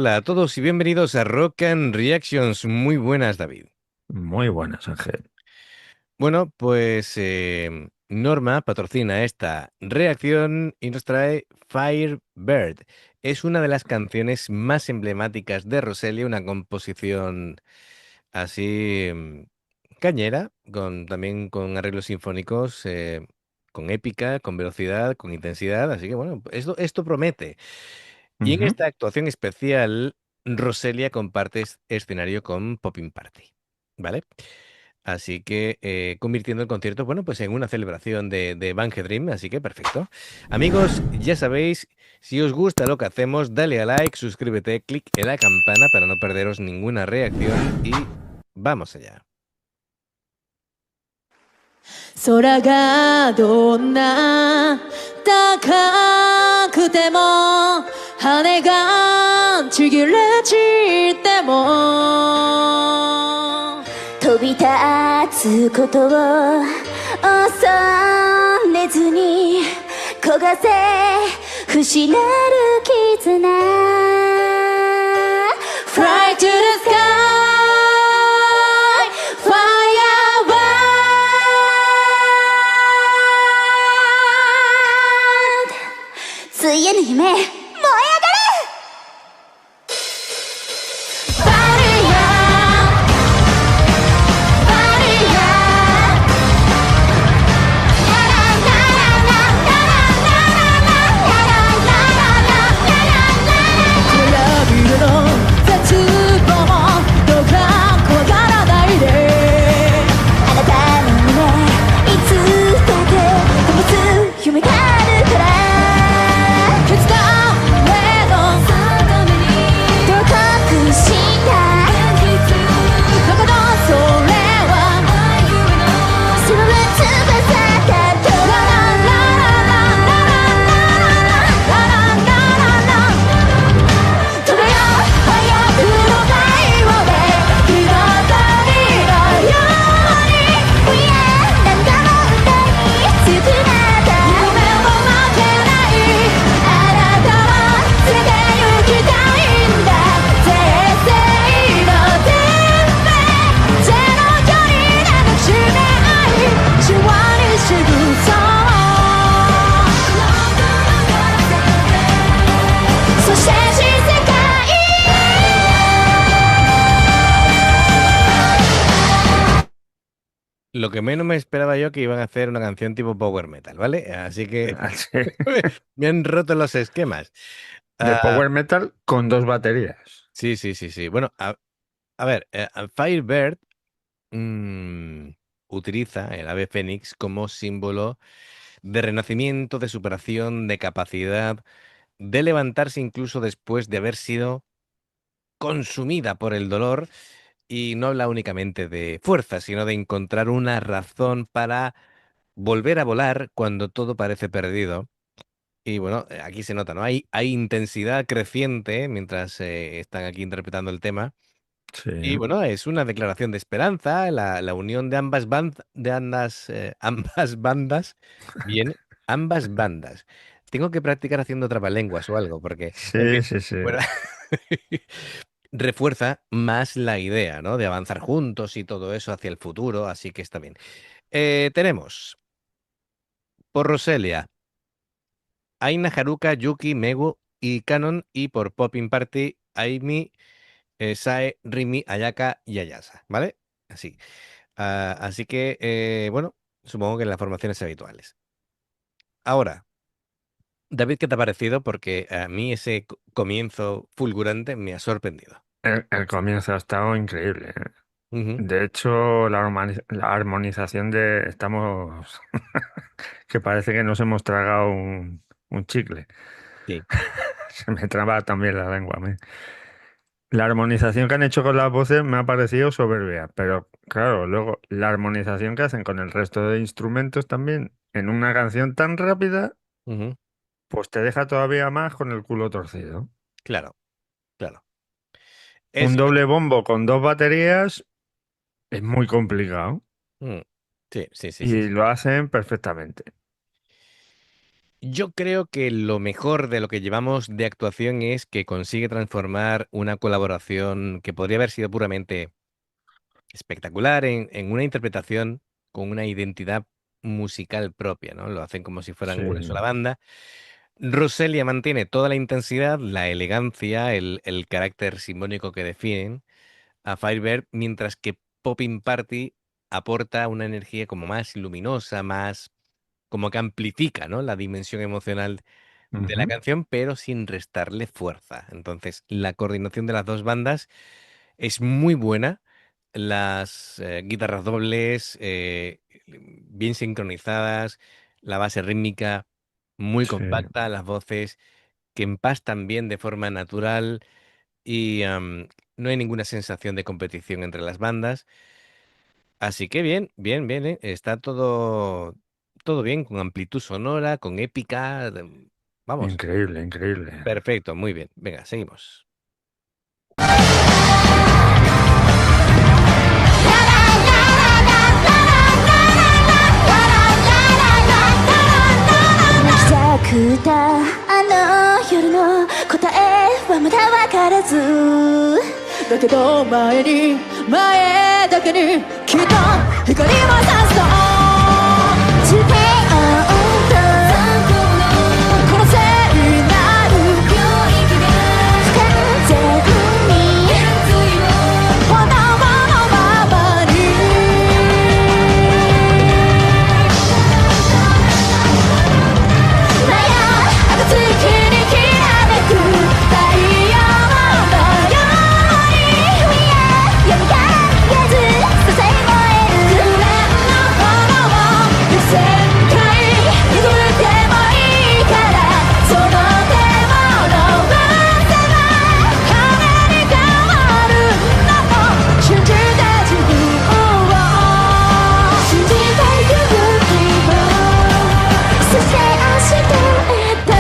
Hola a todos y bienvenidos a Rock and Reactions. Muy buenas, David. Muy buenas, Ángel. Bueno, pues Norma patrocina esta reacción y nos trae Firebird. Es una de las canciones más emblemáticas de Rosalía, una composición así cañera, también con arreglos sinfónicos, con épica, con velocidad, con intensidad. Así que bueno, esto promete. Y en Ujú. esta actuación especial, Roselia comparte escenario con Popping Party, ¿vale? Así que convirtiendo el concierto, bueno, pues en una celebración de Bungy Dream, así que perfecto. Amigos, ya sabéis, si os gusta lo que hacemos, dale a like, suscríbete, clic en la campana para no perderos ninguna reacción y vamos allá. 空がどんな高くても羽がちぎれ散っても飛び立つことを恐れずに焦がせ不死なる絆 Fly to the sky Firebird ついえぬ夢燃え上がるバリアバリアララララララララビルの絶望どうか怖がらないであなたの胸いつだって灯す夢があるから決断への定めにどうかくしただけどそれはその翼だとラララララララララ飛べよ早くの太陽で彩りのように We are 何度も歌いつくなった夢も負けないあなたは連れて行きたいんだ正々の天命ゼロ距離なくしめ合い手話にしぐそうそして新世界 Lo que menos me esperaba yo que iban a hacer una canción tipo power metal, ¿vale? Así que Así, me han roto los esquemas. de Ah, power metal con dos baterías. sí, sí, sí, sí. Bueno, a ver, Firebird mm, utiliza el ave fénix como símbolo de renacimiento, de superación, de capacidad, de levantarse incluso después de haber sido consumida por el dolor. Y no habla únicamente de fuerza, sino de encontrar una razón para volver a volar cuando todo parece perdido. Y bueno, aquí se nota, ¿no? Hay intensidad creciente mientras están aquí interpretando el tema. Sí. Y bueno, es una declaración de esperanza, la unión de ambas bandas, bien, ambas bandas. Tengo que practicar haciendo trabalenguas o algo, porque, en fin, Sí, sí, sí. bueno, refuerza más la idea, ¿no? De avanzar juntos y todo eso hacia el futuro, así que está bien. Tenemos por Roselia, Aina, Haruka, Yuki, Megu y Canon, y por Popping Party, Aimi, Sae, Rimi, Ayaka y Ayasa, ¿vale? Así. Así que, bueno, supongo que en las formaciones habituales. Ahora, David, ¿qué te ha parecido? Porque a mí ese comienzo fulgurante me ha sorprendido. El comienzo ha estado increíble. Ujú. De hecho, la armonización de... Estamos... que parece que nos hemos tragado un chicle. Sí. Se me traba también la lengua. La armonización que han hecho con las voces me ha parecido soberbia, pero claro, luego la armonización que hacen con el resto de instrumentos también en una canción tan rápida, Ujú. pues te deja todavía más con el culo torcido. Claro, claro. Un Es, doble bombo con dos baterías es muy complicado mm, sí, sí, sí, sí, y sí. lo hacen perfectamente. Yo creo que lo mejor de lo que llevamos de actuación es que consigue transformar una colaboración que podría haber sido puramente espectacular en una interpretación con una identidad musical propia, ¿no? Lo hacen como si fueran una sola Sí, banda. Roselia mantiene toda la intensidad, la elegancia, el carácter simbólico que definen a Firebird, mientras que Popping Party aporta una energía como más luminosa, más como que amplifica, ¿no? La dimensión emocional de la ujú, canción, pero sin restarle fuerza. Entonces, la coordinación de las dos bandas es muy buena. Las guitarras dobles, bien sincronizadas, la base rítmica muy sí, compacta, las voces que empastan bien de forma natural y no hay ninguna sensación de competición entre las bandas. Así que bien, bien, bien, ¿eh? Está todo bien, con amplitud sonora, con épica. Vamos, increíble, increíble. perfecto, muy bien. Venga, seguimos.くたあの夜の答えはまだわからずだけど前だけにきっと光を差すと地平とこの聖なる領域で不完全に炎のままに暁にきらめく太陽のように We are 闇が消ずさせ燃える無限の炎を1000回譲ってもいいからその手を伸ばせば羽に変わるのも信じて自分を信じて勇気をそして明日へと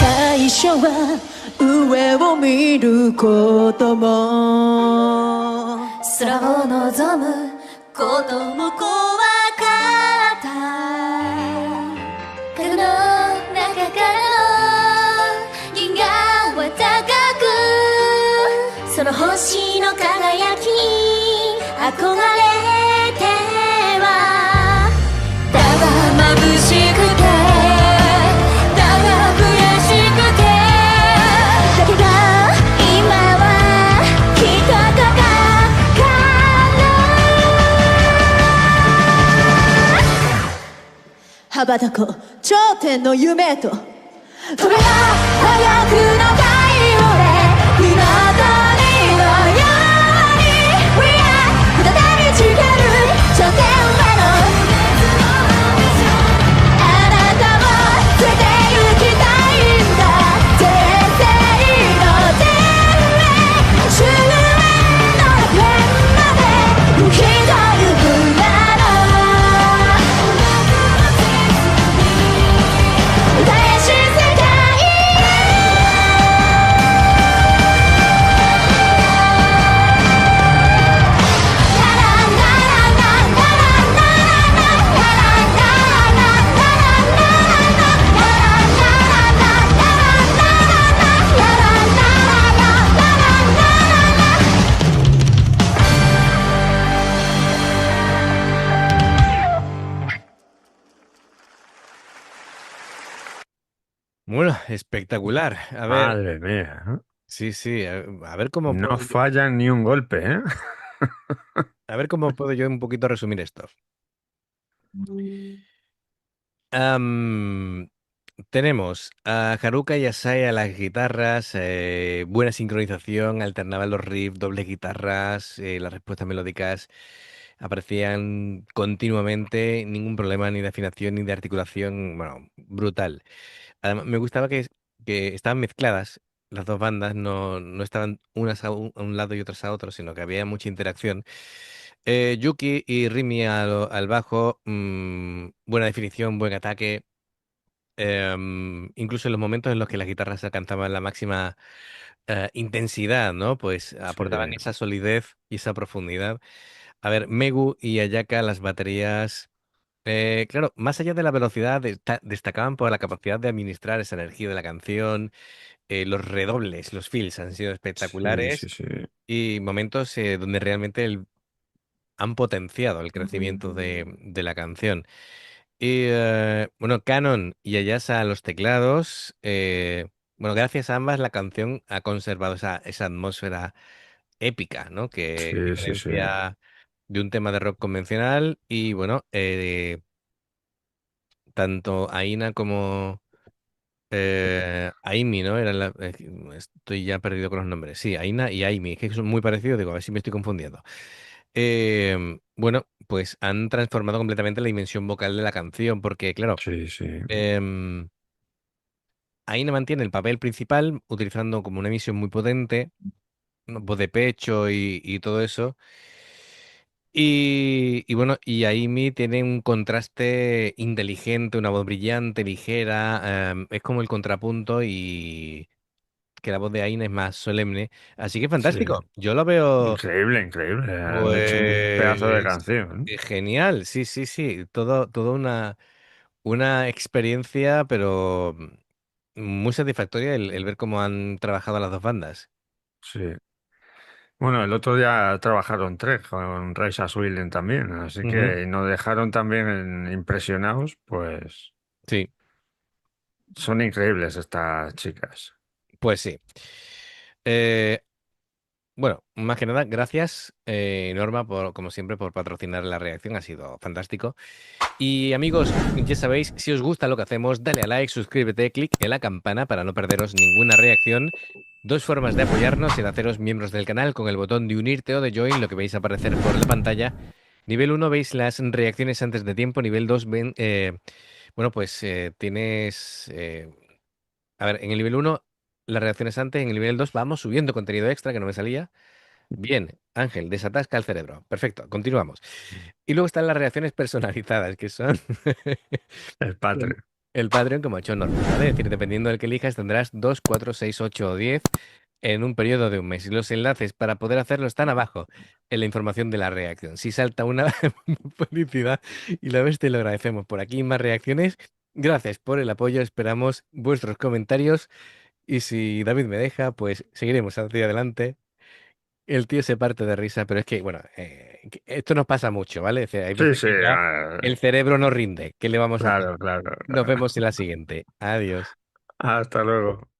最初は上を見ることも空を望むことも怖かった影の中からの銀河は高くその星の輝きに憧れてはただ眩しくてだが悔しくてだけど今はきっとどこか羽ばたこう頂点の夢と飛べば早くの太陽で今とにのように We are 再び誓る頂点へのあなたも連れて行きたいんだ前世の天命終焉の楽園まで生きとゆくなら歌えし世界Bueno, espectacular. A ver, Madre mía, ¿eh? sí, sí, a ver cómo No puedo yo, fallan ni un golpe, ¿eh? a ver cómo puedo yo un poquito resumir esto. Am, Tenemos a Haruka y Asai a las guitarras, buena sincronización, alternaban los riffs, dobles guitarras, las respuestas melódicas aparecían continuamente, ningún problema ni de afinación ni de articulación, bueno, brutal. Además, me gustaba que estaban mezcladas las dos bandas, no estaban unas a un lado y otras a otro, sino que había mucha interacción. Yuki y Rimi al bajo, buena definición, buen ataque. Incluso en los momentos en los que las guitarras alcanzaban la máxima intensidad, ¿no? Pues Sí, aportaban esa solidez y esa profundidad. A ver, Megu y Ayaka, las baterías, claro, más allá de la velocidad, destacaban por la capacidad de administrar esa energía de la canción, los redobles, los fills han sido sí, espectaculares sí, sí. y momentos donde realmente han potenciado el crecimiento de la canción. Y bueno, Canon y Ayasa a los teclados. Bueno, gracias a ambas la canción ha conservado esa atmósfera épica, ¿no? Que Sí, sí, sí. diferencia de un tema de rock convencional. Y bueno, tanto Aina como Aimi, ¿no? Estoy ya perdido con los nombres. Sí, Aina y Aimi, es que son muy parecidos, digo, a ver si me estoy confundiendo. Bueno, pues han transformado completamente la dimensión vocal de la canción, porque claro, Sí, sí. em, Aina mantiene el papel principal, utilizando como una emisión muy potente, voz de pecho y todo eso. Y bueno, y Aimi tiene un contraste inteligente, una voz brillante, ligera, es como el contrapunto y que la voz de Aina es más solemne. Así que Sí. fantástico. Yo lo veo, Increíble, increíble. Han hecho un pedazo de pues, canción. genial. Sí, sí, sí. Todo una experiencia, pero muy satisfactoria el ver cómo han trabajado las dos bandas. Sí. Bueno, el otro día trabajaron tres con Raisa Swillen también, así Ujú. que nos dejaron también impresionados, pues Sí, son increíbles estas chicas. pues sí. Eh, bueno, más que nada, gracias, Norma, como siempre, por patrocinar la reacción. Ha sido fantástico. Y amigos, ya sabéis, si os gusta lo que hacemos, dale a like, suscríbete, clic en la campana para no perderos ninguna reacción. Dos formas de apoyarnos en haceros miembros del canal con el botón de unirte o de join, lo que veis aparecer por la pantalla. Nivel uno veis las reacciones antes de tiempo. Nivel 2 ven, bueno, pues tienes... a ver, en el nivel uno las reacciones antes, en el nivel 2 vamos subiendo contenido extra que no me salía. Bien, Ángel, desatasca el cerebro. Perfecto, continuamos. Y luego están las reacciones personalizadas, que son El el Patreon. el Patreon como ha hecho Norma, ¿vale? Es decir, dependiendo del que elijas, tendrás 2, 4, 6, 8 o 10 en un periodo de un mes. Y los enlaces para poder hacerlo están abajo en la información de la reacción. Si salta una felicidad y la ves, te lo agradecemos. Por aquí más reacciones. Gracias por el apoyo. Esperamos vuestros comentarios. Y si David me deja, pues seguiremos hacia adelante. El tío se parte de risa, pero es que, bueno, esto nos pasa mucho, ¿vale? O sea, hay Sí, veces sí, que ya el cerebro no rinde. ¿Qué le vamos a hacer? claro, claro, Nos claro. vemos en la siguiente. Adiós. Hasta luego.